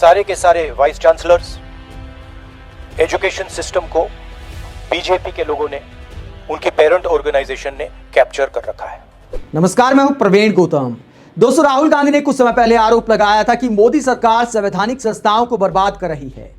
सारे के सारे वाइस चांसलर्स, एजुकेशन सिस्टम को बीजेपी के लोगों ने, उनके पेरेंट ऑर्गेनाइजेशन ने कैप्चर कर रखा है। नमस्कार, मैं हूं प्रवीण गौतम। दोस्तों, राहुल गांधी ने कुछ समय पहले आरोप लगाया था कि मोदी सरकार संवैधानिक संस्थाओं को बर्बाद कर रही है।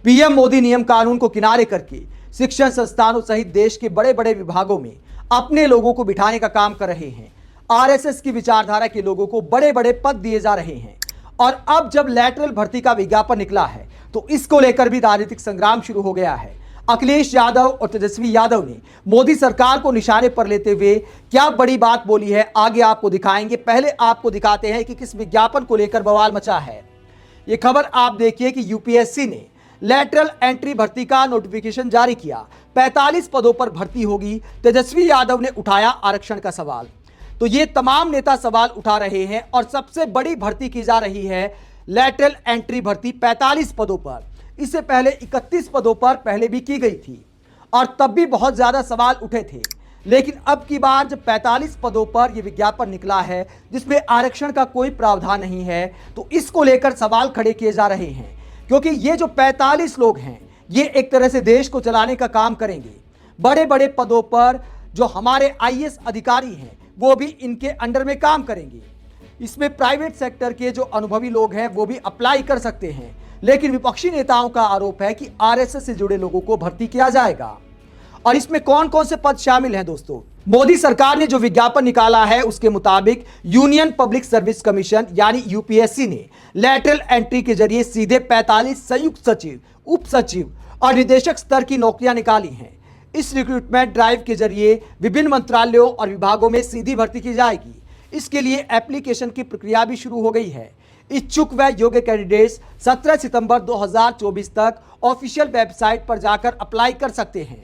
पीएम मोदी नियम कानून को किनारे करके शिक्षण संस्थानों सहित देश के बड़े बड़े विभागों में अपने लोगों को बिठाने का काम कर रहे हैं। आरएसएस की विचारधारा के लोगों को बड़े बड़े पद दिए जा रहे हैं। और अब जब लैटरल भर्ती का विज्ञापन निकला है तो इसको लेकर भी राजनीतिक संग्राम शुरू हो गया है। अखिलेश यादव और तेजस्वी यादव ने मोदी सरकार को निशाने पर लेते हुए क्या बड़ी बात बोली है, आगे आपको दिखाएंगे। पहले आपको दिखाते हैं कि किस विज्ञापन को लेकर बवाल मचा है। ये खबर आप देखिए कि यूपीएससी ने लैटरल एंट्री भर्ती का नोटिफिकेशन जारी किया। 45 पदों पर भर्ती होगी। तेजस्वी यादव ने उठाया आरक्षण का सवाल। तो ये तमाम नेता सवाल उठा रहे हैं और सबसे बड़ी भर्ती की जा रही है लैटरल एंट्री भर्ती 45 पदों पर। इससे पहले 31 पदों पर पहले भी की गई थी और तब भी बहुत ज्यादा सवाल उठे थे। लेकिन अब की बार जब 45 पदों पर यह विज्ञापन निकला है जिसमें आरक्षण का कोई प्रावधान नहीं है, तो इसको लेकर सवाल खड़े किए जा रहे हैं। क्योंकि ये जो 45 लोग हैं ये एक तरह से देश को चलाने का काम करेंगे। बड़े बड़े पदों पर जो हमारे आईएएस अधिकारी हैं वो भी इनके अंडर में काम करेंगे। इसमें प्राइवेट सेक्टर के जो अनुभवी लोग हैं वो भी अप्लाई कर सकते हैं। लेकिन विपक्षी नेताओं का आरोप है कि आरएसएस से जुड़े लोगों को भर्ती किया जाएगा। और इसमें कौन कौन से पद शामिल हैं दोस्तों? मोदी सरकार ने जो विज्ञापन निकाला है उसके मुताबिक यूनियन पब्लिक सर्विस कमीशन यानी यूपीएससी ने लैटरल एंट्री के जरिए सीधे 45 संयुक्त सचिव, उप सचिव और निदेशक स्तर की नौकरियां निकाली हैं। इस रिक्रूटमेंट ड्राइव के जरिए विभिन्न मंत्रालयों और विभागों में सीधी भर्ती की जाएगी। इसके लिए एप्लीकेशन की प्रक्रिया भी शुरू हो गई है। इच्छुक व योग्य कैंडिडेट्स 17 सितंबर 2024 तक ऑफिशियल वेबसाइट पर जाकर अप्लाई कर सकते हैं।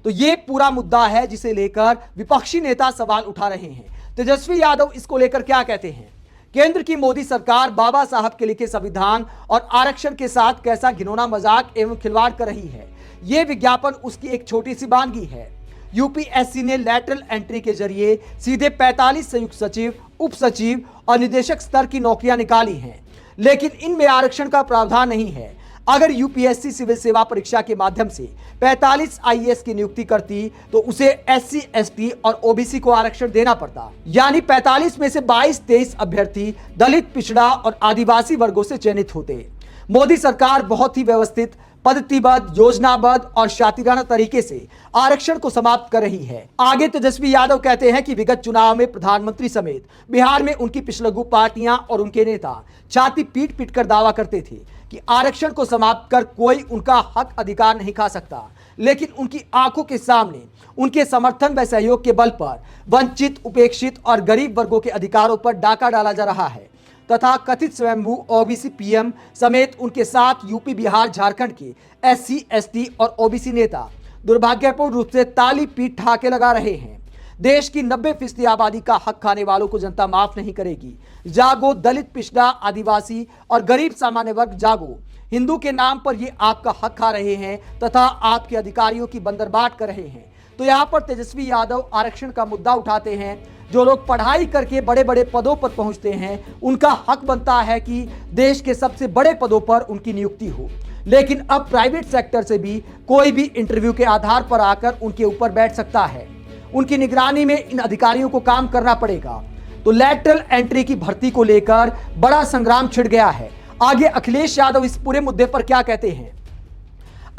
तो ये पूरा मुद्दा है जिसे लेकर विपक्षी नेता सवाल उठा रहे हैं। तेजस्वी यादव इसको लेकर क्या कहते हैं? केंद्र की मोदी सरकार बाबा साहब के लिखे संविधान और आरक्षण के साथ कैसा घिनौना मजाक एवं खिलवाड़ कर रही है। यह विज्ञापन उसकी एक छोटी सी बानगी है। यूपीएससी ने लैटरल एंट्री के जरिए सीधे 45 संयुक्त सचिव, उप सचिव और निदेशक स्तर की नौकरियां निकाली हैं। लेकिन इनमें आरक्षण का प्रावधान नहीं है। अगर यूपीएससी सिविल सेवा परीक्षा के माध्यम से 45 आईएएस की नियुक्ति करती तो उसे एससी, एसटी और ओबीसी को आरक्षण देना पड़ता। यानी 45 में से 22-23 अभ्यर्थी दलित, पिछड़ा और आदिवासी वर्गों से चयनित होते। मोदी सरकार बहुत ही व्यवस्थित, पद्धतिबद्ध, योजनाबद्ध और शातिराना तरीके से आरक्षण को समाप्त कर रही है। आगे तेजस्वी यादव कहते हैं कि विगत चुनाव में प्रधानमंत्री समेत बिहार में उनकी पिछलग्गू पार्टियां और उनके नेता छाती पीट पीट कर दावा करते थे कि आरक्षण को समाप्त कर कोई उनका हक अधिकार नहीं खा सकता। लेकिन उनकी आंखों के सामने उनके समर्थन व सहयोग के बल पर वंचित, उपेक्षित और गरीब वर्गों के अधिकारों पर डाका डाला जा रहा है तथा कथित स्वयंभू ओबीसी पीएम समेत उनके साथ यूपी, बिहार, झारखंड के एससी, एसटी और ओबीसी नेता दुर्भाग्यपूर्ण रूप से ताली पीट ठहाके लगा रहे हैं। देश की 90% आबादी का हक खाने वालों को जनता माफ नहीं करेगी। जागो दलित, पिछड़ा, आदिवासी और गरीब सामान्य वर्ग जागो। हिंदू के नाम पर ये आपका हक खा रहे हैं तथा आपके अधिकारियों की बंदरबाट कर रहे हैं। तो यहाँ पर तेजस्वी यादव आरक्षण का मुद्दा उठाते हैं। जो लोग पढ़ाई करके बड़े बड़े पदों पर पहुंचते हैं उनका हक बनता है कि देश के सबसे बड़े पदों पर उनकी नियुक्ति हो। लेकिन अब प्राइवेट सेक्टर से भी कोई भी इंटरव्यू के आधार पर आकर उनके ऊपर बैठ सकता है। उनकी निगरानी में इन अधिकारियों को काम करना पड़ेगा। तो लैटरल एंट्री की भर्ती को लेकर बड़ा संग्राम छिड़ गया है। आगे अखिलेश यादव इस पूरे मुद्दे पर क्या कहते हैं?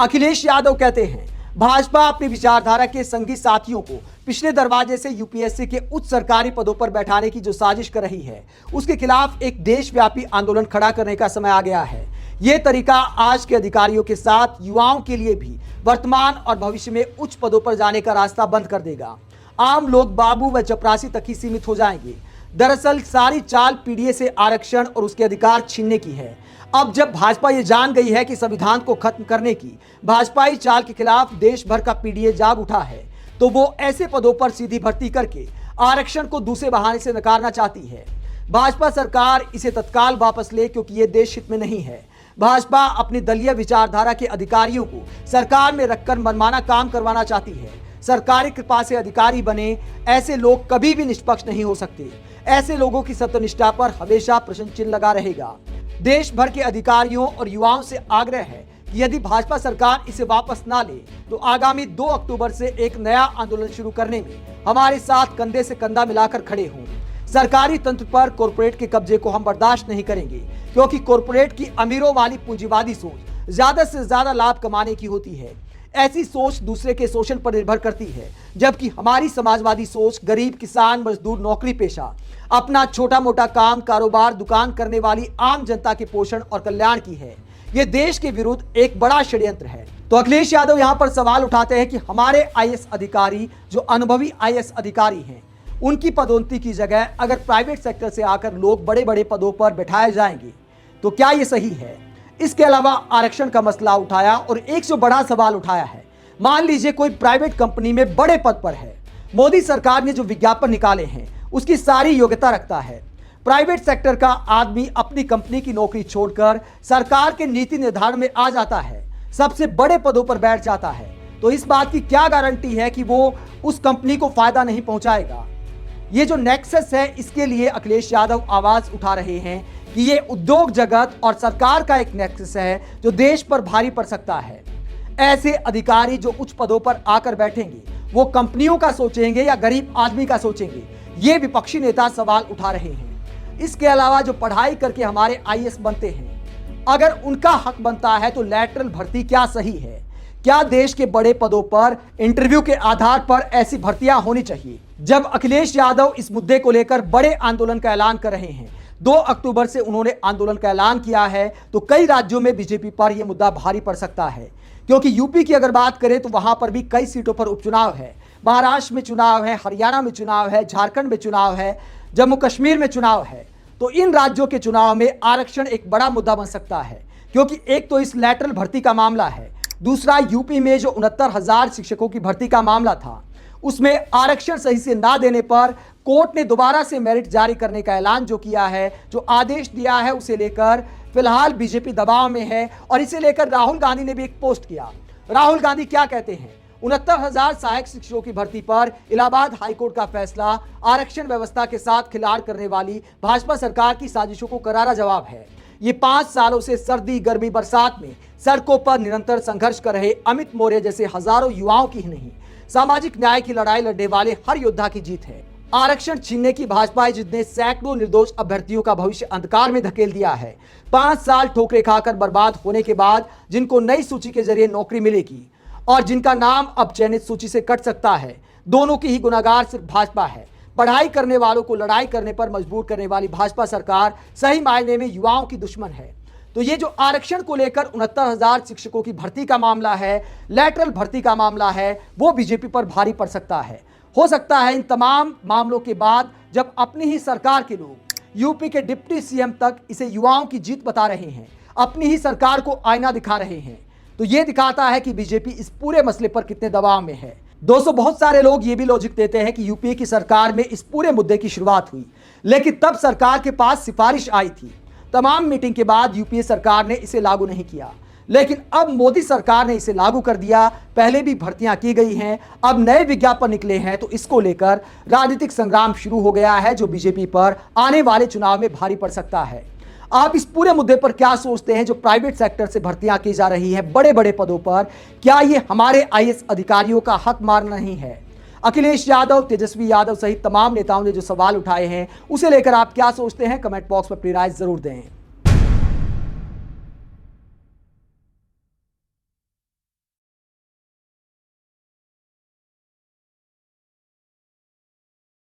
अखिलेश यादव कहते हैं, भाजपा अपनी विचारधारा के संगी साथियों को पिछले दरवाजे से यूपीएससी के उच्च सरकारी पदों पर बैठाने की जो साजिश कर रही है उसके खिलाफ एक देशव्यापी आंदोलन खड़ा करने का समय आ गया है। यह तरीका आज के अधिकारियों के साथ युवाओं के लिए भी वर्तमान और भविष्य में उच्च पदों पर जाने का रास्ता बंद कर देगा। आम लोग बाबू व चपरासी तक ही सीमित हो जाएंगे। दरअसल सारी चाल पीडीए से आरक्षण और उसके अधिकार छीनने की है। अब जब भाजपा ये जान गई है कि संविधान को खत्म करने की भाजपाई चाल के खिलाफ देश भर का पीडीए जाग उठा है, तो वो ऐसे पदों पर सीधी भर्ती करके आरक्षण को दूसरे बहाने से नकारना चाहती है। भाजपा सरकार इसे तत्काल वापस ले, क्योंकि ये देश हित में नहीं है। भाजपा अपनी दलीय विचारधारा के अधिकारियों को सरकार में रखकर मनमाना काम करवाना चाहती है। सरकारी कृपा से अधिकारी बने ऐसे लोग कभी भी निष्पक्ष नहीं हो सकते। ऐसे लोगों की सत्यनिष्ठा पर हमेशा प्रश्न चिन्ह लगा रहेगा। देश भर के अधिकारियों और युवाओं से आग्रह है कि यदि भाजपा सरकार इसे वापस ना ले तो आगामी 2 अक्टूबर से एक नया आंदोलन शुरू करने में हमारे साथ कंधे से कंधा मिलाकर खड़े हों। सरकारी तंत्र पर कॉरपोरेट के कब्जे को हम बर्दाश्त नहीं करेंगे, क्योंकि कॉरपोरेट की अमीरों वाली पूंजीवादी सोच ज्यादा से ज्यादा लाभ कमाने की होती है। ऐसी सोच दूसरे के शोषण पर निर्भर करती है, जबकि हमारी समाजवादी सोच गरीब, किसान, मजदूर, नौकरी पेशा, अपना छोटा मोटा काम, कारोबार, दुकान करने वाली आम जनता के पोषण और कल्याण की है। ये देश के विरुद्ध एक बड़ा षड्यंत्र है। तो अखिलेश यादव यहाँ पर सवाल उठाते हैं कि हमारे आईएएस अधिकारी, जो अनुभवी आईएएस अधिकारी हैं, उनकी पदोन्नति की जगह अगर प्राइवेट सेक्टर से आकर लोग बड़े बड़े पदों पर बैठाए जाएंगे तो क्या ये सही है? इसके अलावा आरक्षण का मसला उठाया और एक जो बड़ा सवाल उठाया है, मान लीजिए कोई प्राइवेट कंपनी में बड़े पद पर है, मोदी सरकार ने जो विज्ञापन निकाले हैं उसकी सारी योग्यता रखता है, प्राइवेट सेक्टर का आदमी अपनी कंपनी की नौकरी छोड़कर सरकार के नीति निर्धारण में आ जाता है, सबसे बड़े पदों पर बैठ जाता है, तो इस बात की क्या गारंटी है कि वो उस कंपनी को फायदा नहीं पहुंचाएगा? ये जो नेक्सस है, इसके लिए अखिलेश यादव आवाज उठा रहे हैं कि ये उद्योग जगत और सरकार का एक नेक्सस है जो देश पर भारी पड़ सकता है। ऐसे अधिकारी जो उच्च पदों पर आकर बैठेंगे, वो कंपनियों का सोचेंगे या गरीब आदमी का सोचेंगे? ये विपक्षी नेता सवाल उठा रहे हैं। इसके अलावा जो पढ़ाई करके हमारे आईएएस बनते हैं, अगर उनका हक बनता है तो लैटरल भर्ती क्या सही है? क्या देश के बड़े पदों पर इंटरव्यू के आधार पर ऐसी भर्तियां होनी चाहिए? जब अखिलेश यादव इस मुद्दे को लेकर बड़े आंदोलन का ऐलान कर रहे हैं, 2 अक्टूबर से उन्होंने आंदोलन का ऐलान किया है, तो कई राज्यों में बीजेपी पर यह मुद्दा भारी पड़ सकता है, क्योंकि यूपी की अगर बात करें तो वहां पर भी कई सीटों पर उपचुनाव है, महाराष्ट्र में चुनाव है, हरियाणा में चुनाव है, झारखंड में चुनाव है, जम्मू कश्मीर में चुनाव है। तो इन राज्यों के चुनाव में आरक्षण एक बड़ा मुद्दा बन सकता है, क्योंकि एक तो इस लैटरल भर्ती का मामला है, दूसरा यूपी में जो 69,000 शिक्षकों की भर्ती का मामला था, उसमें आरक्षण सही से ना देने पर कोर्ट ने दोबारा से मेरिट जारी करने का ऐलान जो किया है, जो आदेश दिया है, उसे लेकर फिलहाल बीजेपी दबाव में है। और इसे लेकर राहुल गांधी ने भी एक पोस्ट किया। राहुल गांधी क्या कहते हैं? 69,000 सहायक शिक्षकों की भर्ती पर इलाहाबाद हाईकोर्ट का फैसला आरक्षण व्यवस्था के साथ खिलाड़ करने वाली भाजपा सरकार की साजिशों को करारा जवाब है। ये 5 सालों से सर्दी, गर्मी, बरसात में सड़कों पर निरंतर संघर्ष कर रहे अमित मौर्य जैसे हजारों युवाओं की ही नहीं, सामाजिक न्याय की लड़ाई लड़ने वाले हर योद्धा की जीत है। आरक्षण छीनने की भाजपा है जिसने सैकड़ों निर्दोष अभ्यर्थियों का भविष्य अंधकार में धकेल दिया है। 5 साल ठोकरे खाकर बर्बाद होने के बाद जिनको नई सूची के जरिए नौकरी मिलेगी और जिनका नाम अब चयनित सूची से कट सकता है, दोनों की ही गुनाहगार सिर्फ भाजपा है। पढ़ाई करने वालों को लड़ाई करने पर मजबूर करने वाली भाजपा सरकार सही मायने में युवाओं की दुश्मन है। तो ये जो आरक्षण को लेकर 69,000 शिक्षकों की भर्ती का मामला है, लैटरल भर्ती का मामला है, वो बीजेपी पर भारी पड़ सकता है। हो सकता है इन तमाम मामलों के बाद जब अपनी ही सरकार के लोग यूपी के डिप्टी सीएम तक इसे युवाओं की जीत बता रहे हैं, अपनी ही सरकार को आईना दिखा रहे हैं, तो ये दिखाता है कि बीजेपी इस पूरे मसले पर कितने दबाव में है। दोस्तों, बहुत सारे लोग ये भी लॉजिक देते हैं कि यूपीए की सरकार में इस पूरे मुद्दे की शुरुआत हुई, लेकिन तब सरकार के पास सिफारिश आई थी। तमाम मीटिंग के बाद यूपीए सरकार ने इसे लागू नहीं किया, लेकिन अब मोदी सरकार ने इसे लागू कर दिया। पहले भी भर्तियां की गई हैं, अब नए विज्ञापन निकले हैं, तो इसको लेकर राजनीतिक संग्राम शुरू हो गया है, जो बीजेपी पर आने वाले चुनाव में भारी पड़ सकता है। आप इस पूरे मुद्दे पर क्या सोचते हैं? जो प्राइवेट सेक्टर से भर्तियां की जा रही हैं बड़े बड़े पदों पर, क्या ये हमारे आईएएस अधिकारियों का हक मारना नहीं है? अखिलेश यादव, तेजस्वी यादव सहित तमाम नेताओं ने जो सवाल उठाए हैं, उसे लेकर आप क्या सोचते हैं? कमेंट बॉक्स में अपनी राय जरूर दें।